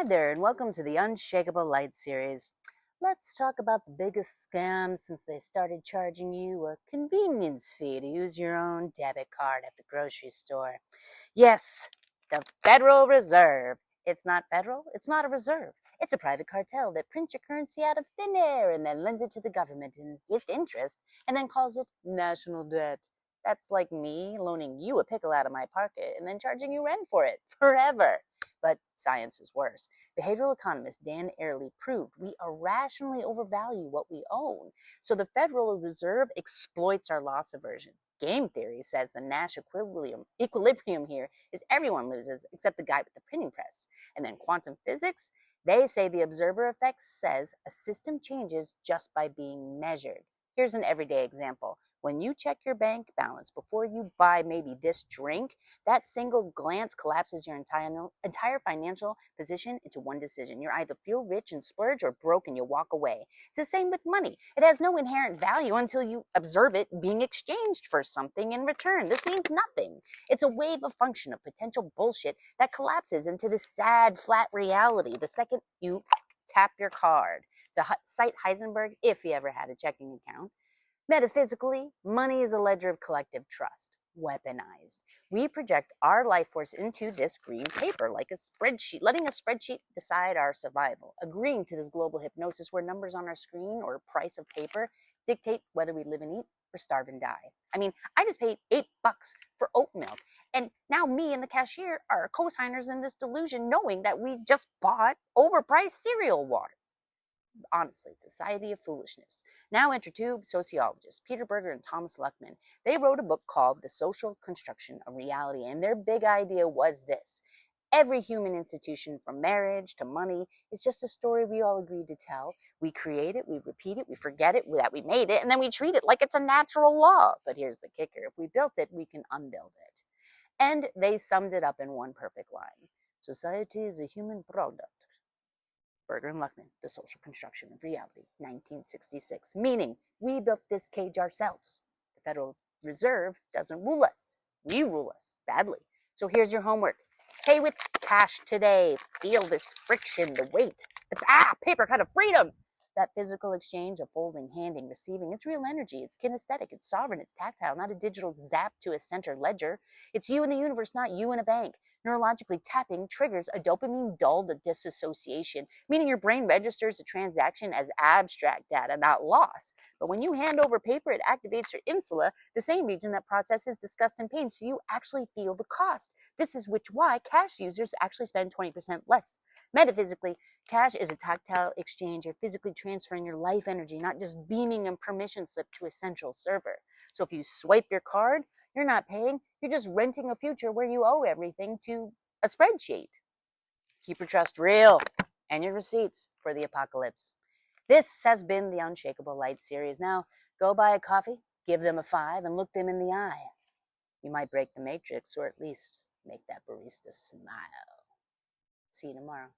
there, and welcome to the Unshakeable Light series. Let's talk about the biggest scam since they started charging you a convenience fee to use your own debit card at the grocery store. Yes, the Federal Reserve. It's not federal, it's not a reserve. It's a private cartel that prints your currency out of thin air and then lends it to the government with interest and then calls it national debt. That's like me loaning you a pickle out of my pocket and then charging you rent for it forever. But science is worse. Behavioral economist Dan Ariely proved we irrationally overvalue what we own. So the Federal Reserve exploits our loss aversion. Game theory says the Nash equilibrium here is everyone loses except the guy with the printing press. And then quantum physics, they say the observer effect says a system changes just by being measured. Here's an everyday example. When you check your bank balance before you buy maybe this drink, that single glance collapses your entire financial position into one decision. You either feel rich and splurge or broke and you walk away. It's the same with money. It has no inherent value until you observe it being exchanged for something in return. This means nothing. It's a wave of function of potential bullshit that collapses into this sad, flat reality the second you tap your card. To cite Heisenberg, if he ever had a checking account, metaphysically, money is a ledger of collective trust, weaponized. We project our life force into this green paper like a spreadsheet, letting a spreadsheet decide our survival, agreeing to this global hypnosis where numbers on our screen or price of paper dictate whether we live and eat or starve and die. I mean, I just paid $8 for oat milk, and now me and the cashier are co-signers in this delusion, knowing that we just bought overpriced cereal water. Honestly, society of foolishness. Now enter two sociologists, Peter Berger and Thomas Luckman. They wrote a book called The Social Construction of Reality, and their big idea was this. Every human institution, from marriage to money, is just a story we all agreed to tell. We create it, we repeat it, we forget it, that we made it, and then we treat it like it's a natural law. But here's the kicker. If we built it, we can unbuild it. And they summed it up in one perfect line. Society is a human product. Berger and Luckman, The Social Construction of Reality, 1966. Meaning, we built this cage ourselves. The Federal Reserve doesn't rule us. We rule us badly. So here's your homework. Pay with cash today. Feel this friction, the weight. Paper cut of freedom. That physical exchange of folding, handing, receiving, it's real energy. It's kinesthetic. It's sovereign. It's tactile, not a digital zap to a center ledger. It's you in the universe, not you in a bank. Neurologically tapping triggers a dopamine dull disassociation, meaning your brain registers the transaction as abstract data, not loss. But when you hand over paper, it activates your insula, the same region that processes disgust and pain, so you actually feel the cost. This is why cash users actually spend 20% less. Metaphysically, cash is a tactile exchange. You're physically transferring your life energy, not just beaming a permission slip to a central server. So if you swipe your card, you're not paying, you're just renting a future where you owe everything to a spreadsheet. Keep your trust real and your receipts for the apocalypse. This has been the Unshakable Light series. Now, go buy a coffee, give them a 5, and look them in the eye. You might break the matrix or at least make that barista smile. See you tomorrow.